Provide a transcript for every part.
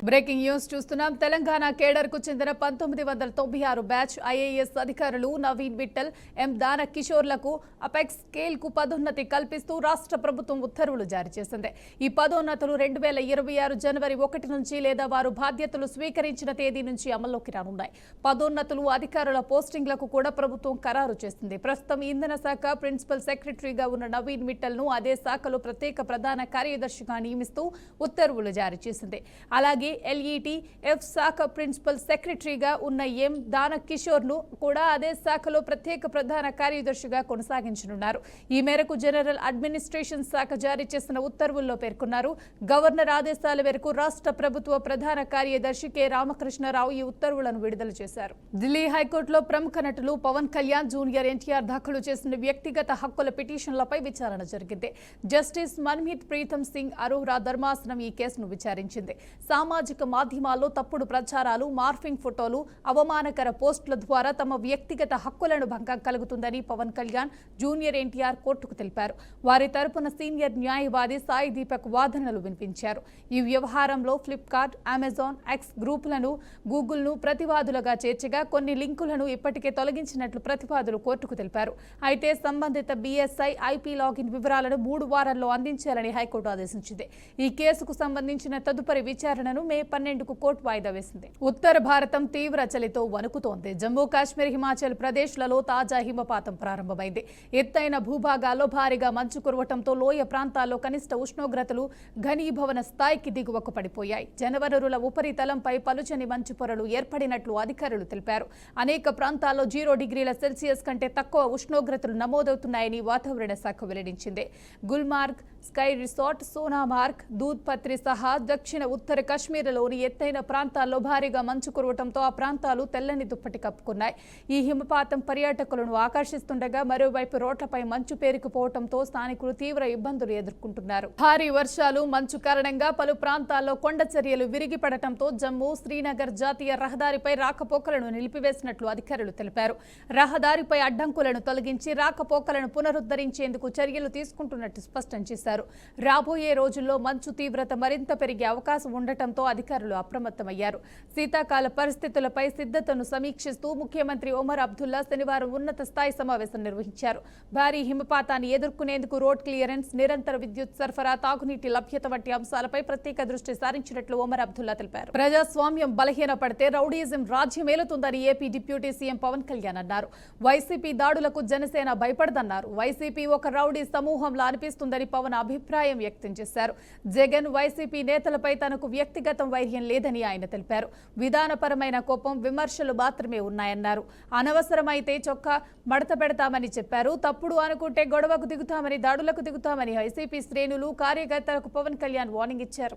Breaking news చూస్తున్నాం. Telangana cadre కు చెందిన 1996 బ్యాచ్ ఐఏఎస్ అధికారులు నవీన్ విఠల్, ఎం దాన కిషోర్లకు అపెక్స్ స్కేల్ కు పదోన్నతి కల్పిస్తూ రాష్ట్ర ప్రభుత్వం ఉత్తర్వులు జారీ చేసింది. ఈ పదోన్నతులు 2026 జనవరి 1 నుంచి లేదా వారు బాధ్యతలు స్వీకరించిన తేదీ నుంచి అమల్లోకి రానున్నాయి. పదోన్నతులు అధికారుల పోస్టింగ్లకు కూడా ప్రభుత్వం ఖరారు చేసింది. ప్రస్తుతం ఇంధన శాఖ ప్రిన్సిపల్ సెక్రటరీగా ఉన్న నవీన్ విఠల్ ను అదే శాఖలో ప్రత్యేక ప్రధాన కార్యదర్శిగా నియమిస్తూ ఉత్తర్వులు జారీ చేసింది. అలాగే ఎల్ఈటి ఎఫ్ శాఖ ప్రిన్సిపల్ సెక్రటరీగా ఉన్న ఎం దాన కిషోర్ ను కూడా అదే శాఖలో ప్రత్యేక ప్రధాన కార్యదర్శిగా కొనసాగించనున్నారు. ఈ మేరకు జనరల్ అడ్మినిస్ట్రేషన్ శాఖ జారీ చేసిన ఉత్తర్వుల్లో పేర్కొన్నారు. గవర్నర్ ఆదేశాల మేరకు రాష్ట్ర ప్రభుత్వ ప్రధాన కార్యదర్శి కె రామకృష్ణరావు ఈ ఉత్తర్వులను విడుదల చేశారు. ఢిల్లీ హైకోర్టులో ప్రముఖ నటులు పవన్ కళ్యాణ్, జూనియర్ ఎన్టీఆర్ దాఖలు చేసిన వ్యక్తిగత హక్కుల పిటిషన్లపై విచారణ జరిగింది. జస్టిస్ మన్మీత్ ప్రీతం సింగ్ అరోరా ధర్మాసనం ఈ కేసును విచారించింది. సామాజిక మాధ్యమాల్లో తప్పుడు ప్రచారాలు, మార్ఫింగ్ ఫోటోలు, అవమానకర పోస్టుల ద్వారా తమ వ్యక్తిగత హక్కులను భంగం కలుగుతుందని పవన్ కళ్యాణ్, జూనియర్ ఎన్టీఆర్ కోర్టుకు తెలిపారు. వారి తరపున సీనియర్ న్యాయవాది సాయి దీపక్ వాదనలు వినిపించారు. ఈ వ్యవహారంలో ఫ్లిప్కార్ట్, అమెజాన్, ఎక్స్ గ్రూపులను, గూగుల్ను ప్రతివాదులుగా చేర్చగా కొన్ని లింకులను ఇప్పటికే తొలగించినట్లు ప్రతివాదులు కోర్టుకు తెలిపారు. అయితే సంబంధిత బీఎస్ఐ ఐపీ లాగిన్ వివరాలను 3 వారాల్లో అందించాలని హైకోర్టు ఆదేశించింది. ఈ కేసుకు సంబంధించిన తదుపరి విచారణను మే 12కు కోర్టు వాయిదా వేసింది. ఉత్తర భారతం తీవ్ర చలితో వణుకుతోంది. జమ్మూ కాశ్మీర్, హిమాచల్ ప్రదేశ్లలో తాజా హిమపాతం ప్రారంభమైంది. ఎత్తైన భూభాగాల్లో భారీగా మంచు కురవటంతో లోయ ప్రాంతాల్లో కనిష్ట ఉష్ణోగ్రతలు ఘనీభవన స్థాయికి దిగువకు పడిపోయాయి. జనవనరుల ఉపరితలంపై పలుచని మంచు పొరలు ఏర్పడినట్లు అధికారులు తెలిపారు. అనేక ప్రాంతాల్లో 0 డిగ్రీల సెల్సియస్ కంటే తక్కువ ఉష్ణోగ్రతలు నమోదవుతున్నాయని వాతావరణ శాఖ వెల్లడించింది. గుల్మార్గ్, స్కై రిసార్ట్, సోనామార్గ్, దూద్ పత్రి సహా దక్షిణ ఉత్తర కాశ్మీర్లోని ఎత్తైన ప్రాంతాల్లో భారీగా మంచు కురవటంతో ఆ ప్రాంతాలు తెల్లని దుప్పటి కప్పుకున్నాయి. ఈ హిమపాతం పర్యాటకులను ఆకర్షిస్తుండగా మరోవైపు రోడ్లపై మంచు పేరుకుపోవడంతో స్థానికులు తీవ్ర ఇబ్బందులు ఎదుర్కొంటున్నారు. భారీ వర్షాలు, మంచు కారణంగా పలు ప్రాంతాల్లో కొండ చర్యలు విరిగిపడటంతో జమ్మూ, శ్రీనగర్ జాతీయ రహదారిపై రాకపోకలను నిలిపివేసినట్లు అధికారులు తెలిపారు. రహదారిపై అడ్డంకులను తొలగించి రాకపోకలను పునరుద్ధరించేందుకు చర్యలు తీసుకుంటున్నట్టు స్పష్టం చేశారు. రాబోయే రోజుల్లో మంచు తీవ్రత మరింత పెరిగే అవకాశం ఉండటంతో అధికారులు అప్రమత్తమయ్యారు. శీతాకాల పరిస్థితులపై సిద్ధతను సమీక్షిస్తూ ముఖ్యమంత్రి ఒమర్ అబ్దుల్లా శనివారం ఉన్నత స్థాయి సమావేశం నిర్వహించారు. భారీ హిమపాతాన్ని ఎదుర్కొనేందుకు రోడ్ క్లియరెన్స్, నిరంతర విద్యుత్ సరఫరా, తాగునీటి లభ్యత వంటి అంశాలపై ప్రత్యేక దృష్టి సారించినట్లు ఒమర్ అబ్దుల్లా తెలిపారు. ప్రజాస్వామ్యం బలహీనపడితే రౌడీజం రాజ్యమేలుతుందని AP deputy CM Pawan Kalyan అన్నారు. వైసీపీ దాడులకు జనసేన భయపడదన్నారు. వైసీపీ ఒక రౌడీ సమూహంలా అనిపిస్తుందని పవన్ అభిప్రాయం వ్యక్తం చేశారు. జగన్, వైసీపీ నేతలపై తనకు వ్యక్తిగత వైర్యం లేదని ఆయన తెలిపారు. విధానపరమైన కోపం, విమర్శలు మాత్రమే ఉన్నాయన్నారు. అనవసరమైతే చొక్కా మడత పెడతామని చెప్పారు. తప్పుడు అనుకుంటే గొడవకు దిగుతామని, దాడులకు దిగుతామని వైసీపీ శ్రేణులు, కార్యకర్తలకు పవన్ కళ్యాణ్ వార్నింగ్ ఇచ్చారు.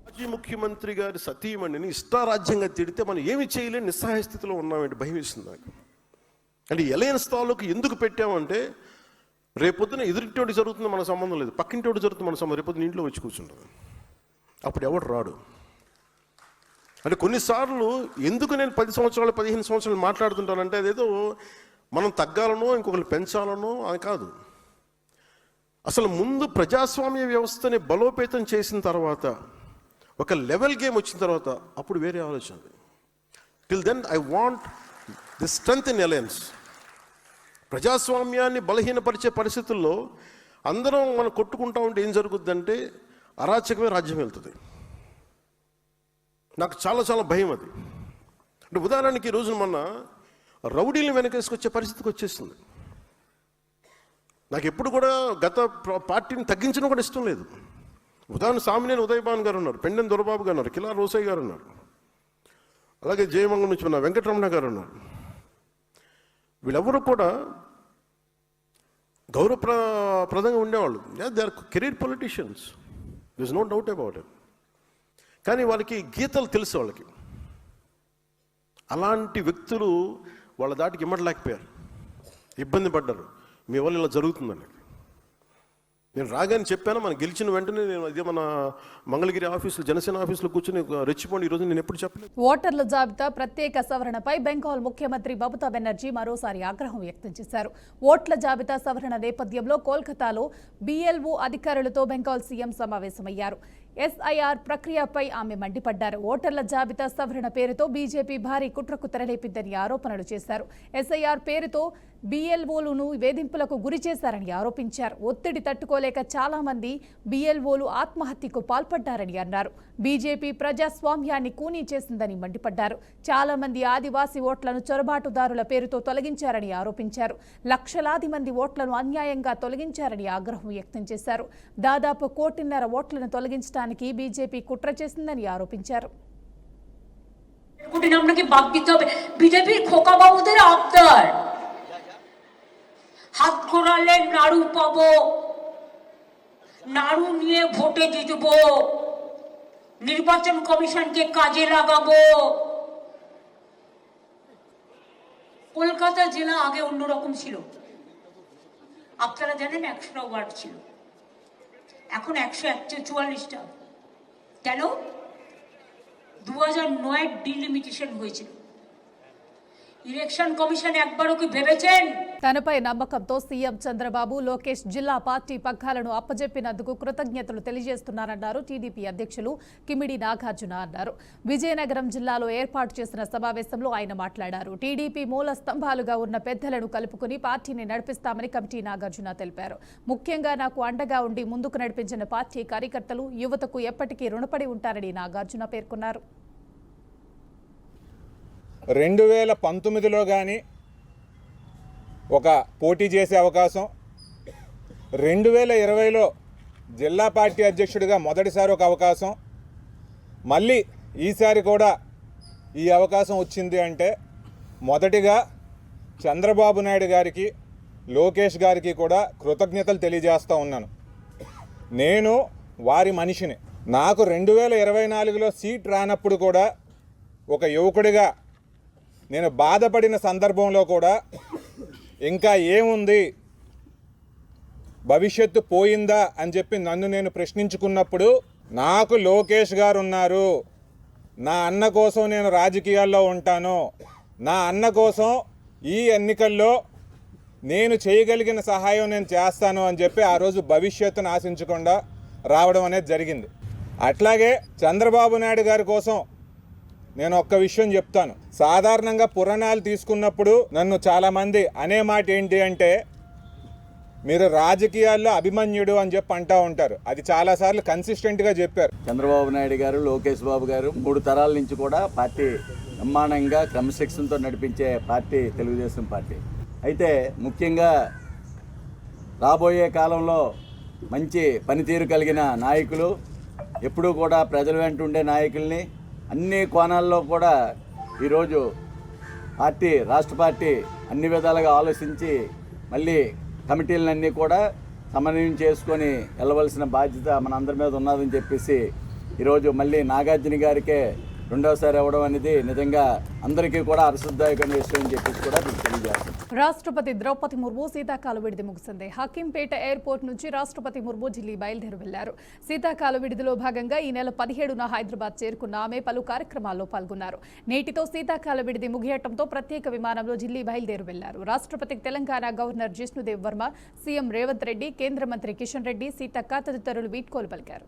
మాజీ ముఖ్యమంత్రి గారి సతీమణిని ఇష్టారాజ్యంగా తిడితే మనం ఏమి చేయలేని నిస్సహాయ స్థితిలో ఉన్నామంటే భయం వేస్తుంది నాకు. అంటే ఎలయన్స్ తాలూకు ఎందుకు పెట్టామంటే రేపొద్దున ఎదురింటి జరుగుతుంది మన సంబంధం లేదు, పక్కింటి జరుగుతుంది మన సంబంధం, రేపొద్దున ఇంట్లో వచ్చి కూర్చుంటుంది, అప్పుడు ఎవడు రాడు. అంటే కొన్నిసార్లు ఎందుకు నేను 10 సంవత్సరాలు 15 సంవత్సరాలు మాట్లాడుతుంటానంటే అదేదో మనం తగ్గాలనో ఇంకొకరు పెంచాలనో అని కాదు. అసలు ముందు ప్రజాస్వామ్య వ్యవస్థని బలోపేతం చేసిన తర్వాత, ఒక లెవెల్ గేమ్ వచ్చిన తర్వాత అప్పుడు వేరే ఆలోచన. Till then I want the strength in alliance. ప్రజాస్వామ్యాన్ని బలహీనపరిచే పరిస్థితుల్లో అందరం మనం కొట్టుకుంటా ఉంటే ఏం జరుగుద్దంటే అరాచకమే రాజ్యం వెళ్తుంది. నాకు చాలా చాలా భయం అది. అంటే ఉదాహరణకి ఈ రోజున మొన్న రౌడీలను వెనకేసుకొచ్చే పరిస్థితికి వచ్చేస్తుంది. నాకు ఎప్పుడు కూడా గత పార్టీని తగ్గించడం కూడా ఇష్టం లేదు. ఉదాహరణ సామినేని ఉదయభాన్ గారు ఉన్నారు, పెండెం దొరబాబు గారు ఉన్నారు, కిలా రోసయ్య గారు ఉన్నారు, అలాగే జయమంగళం నుంచి ఉన్న వెంకటరమణ గారు ఉన్నారు. వీళ్ళెవరూ కూడా గౌరవప్రదంగా ఉండేవాళ్ళు. They are career politicians, this no doubt about it. కానీ వాళ్ళకి గీతలు తెలుసు. వాళ్ళకి అలాంటి వ్యక్తులు వాళ్ళ దాటికి ఇమ్మడలేకపోయారు, ఇబ్బంది పడ్డారు. మీ వల్ల ఇలా జరుగుతుందని నేను రాగానే చెప్పాను. మనం గెలిచిన వెంటనే నేను అదే మన మంగళగిరి ఆఫీసులో, జనసేన ఆఫీసులో కూర్చొని రెచ్చిపోండి. ఈరోజు నేను ఎప్పుడు చెప్పలేదు. ఓటర్ల జాబితా ప్రత్యేక సవరణపై బెంగాల్ ముఖ్యమంత్రి మమతా బెనర్జీ మరోసారి ఆగ్రహం వ్యక్తం చేశారు. ఓట్ల జాబితా సవరణ నేపథ్యంలో కోల్కతాలో బీఎల్ఓ అధికారులతో బెంగాల్ సీఎం సమావేశమయ్యారు. ఎస్ఐఆర్ ప్రక్రియపై ఆమె మండిపడ్డారు. ఓటర్ల జాబితా సవరణ పేరుతో బీజేపీ భారీ కుట్రకు తెరలేపిందని ఆరోపణలు చేశారు. ఎస్ఐఆర్ పేరుతో బీఎల్ఓలను వేధింపులకు గురి చేశారని ఆరోపించారు. ఒత్తిడి తట్టుకోలేక చాలా మంది బీఎల్ఓలు ఆత్మహత్యకు పాల్పడ్డారని అన్నారు. బీజేపీ ప్రజాస్వామ్యాన్ని కూనీ చేసిందని మండిపడ్డారు. చాలా మంది ఆదివాసీ ఓట్లను చొరబాటుదారుల పేరుతో తొలగించారని ఆరోపించారు. లక్షలాది మంది ఓట్లను అన్యాయంగా తొలగించారని ఆగ్రహం వ్యక్తం చేశారు. దాదాపు 1.5 కోటి ఓట్లను తొలగించడానికి బీజేపీ కుట్ర చేసిందని ఆరోపించారు. বিজেপির খোকা বাবুদের আবদার হাত ঘোরালে নাড়ু পাবো, নাড়ু নিয়ে ভোটে জিতবো, নির্বাচন কমিশনকে কাজে লাগাবো। কলকাতা জেলা আগে অন্যরকম ছিল, আপনারা জানেন 100টা ওয়ার্ড ছিল, এখন 144টা। কেন? 2009 ডিলিমিটেশন হয়েছিল। ইলেকশন কমিশন একবারও কি ভেবেছেন? తనపై నమ్మకంతో సీఎం చంద్రబాబు, లోకేష్ జిల్లా పార్టీ పగ్గాలను అప్పజెప్పినందుకు కృతజ్ఞతలు తెలియజేస్తున్నారన్నారు టీడీపీ అధ్యక్షులు కిమిడి నాగార్జున అన్నారు. విజయనగరం జిల్లాలో ఏర్పాటు చేసిన సమావేశంలో ఆయన మాట్లాడారు. టీడీపీ మూల స్తంభాలుగా ఉన్న పెద్దలను కలుపుకుని పార్టీని నడిపిస్తామని కమిటీ నాగార్జున తెలిపారు. ముఖ్యంగా నాకు అండగా ఉండి ముందుకు నడిపించిన పార్టీ కార్యకర్తలు, యువతకు ఎప్పటికీ రుణపడి ఉంటారని నాగార్జున పేర్కొన్నారు. 2019లో కానీ ఒక పోటీ చేసే అవకాశం, 2020లో జిల్లా పార్టీ అధ్యక్షుడిగా మొదటిసారి ఒక అవకాశం, మళ్ళీ ఈసారి కూడా ఈ అవకాశం వచ్చింది అంటే మొదటిగా చంద్రబాబు నాయుడు గారికి, లోకేష్ గారికి కూడా కృతజ్ఞతలు తెలియజేస్తూ ఉన్నాను. నేను వారి మనిషిని. నాకు 2024లో సీట్ రానప్పుడు కూడా ఒక యువకుడిగా నేను బాధపడిన సందర్భంలో కూడా ఇంకా ఏముంది, భవిష్యత్తు పోయిందా అని చెప్పి నన్ను నేను ప్రశ్నించుకున్నప్పుడు నాకు లోకేష్ గారు ఉన్నారు, నా అన్న కోసం నేను రాజకీయాల్లో ఉంటాను, నా అన్న కోసం ఈ ఎన్నికల్లో నేను చేయగలిగిన సహాయం నేను చేస్తాను అని చెప్పి ఆ రోజు భవిష్యత్తును ఆశించకుండా రావడం అనేది జరిగింది. అట్లాగే చంద్రబాబు నాయుడు గారి కోసం నేను ఒక్క విషయం చెప్తాను. సాధారణంగా పురాణాలు తీసుకున్నప్పుడు నన్ను చాలామంది అనే మాట ఏంటి అంటే, మీరు రాజకీయాల్లో అభిమన్యుడు అని చెప్పి అంటూ ఉంటారు. అది చాలాసార్లు కన్సిస్టెంట్గా చెప్పారు. చంద్రబాబు నాయుడు గారు, లోకేష్ బాబు గారు 3 తరాల నుంచి కూడా పార్టీ బ్రహ్మాండంగా క్రమశిక్షణతో నడిపించే పార్టీ తెలుగుదేశం పార్టీ. అయితే ముఖ్యంగా రాబోయే కాలంలో మంచి పనితీరు కలిగిన నాయకులు, ఎప్పుడూ కూడా ప్రజల వెంట ఉండే నాయకుల్ని అన్ని కోణాల్లో కూడా ఈరోజు పార్టీ, రాష్ట్ర పార్టీ అన్ని విధాలుగా ఆలోచించి మళ్ళీ కమిటీలన్నీ కూడా సమన్వయం చేసుకొని వెళ్ళవలసిన బాధ్యత మనందరి మీద ఉన్నదని చెప్పేసి ఈరోజు మళ్ళీ నాగార్జున గారికే రెండోసారి అవ్వడం అనేది నిజంగా అందరికీ కూడా హర్షదాయకమైన విషయం అని చెప్పేసి కూడా తెలియజేస్తాం. రాష్ట్రపతి ద్రౌపది ముర్ము శీతాకాల విడిది ముగిసింది. హకీంపేట ఎయిర్పోర్ట్ నుంచి రాష్ట్రపతి ముర్ము ఢిల్లీ బయలుదేరి వెళ్లారు. శీతాకాల విడిదిలో భాగంగా ఈ నెల 17న హైదరాబాద్ చేరుకున్న ఆమె పలు కార్యక్రమాల్లో పాల్గొన్నారు. నేటితో శీతాకాల విడిది ముగియటంతో ప్రత్యేక విమానంలో ఢిల్లీ బయలుదేరి వెళ్లారు. రాష్ట్రపతికి తెలంగాణ గవర్నర్ జిష్ణుదేవ్ వర్మ, సీఎం రేవంత్ రెడ్డి, కేంద్ర మంత్రి కిషన్ రెడ్డి, సీతక్క తదితరులు వీడ్కోలు పలికారు.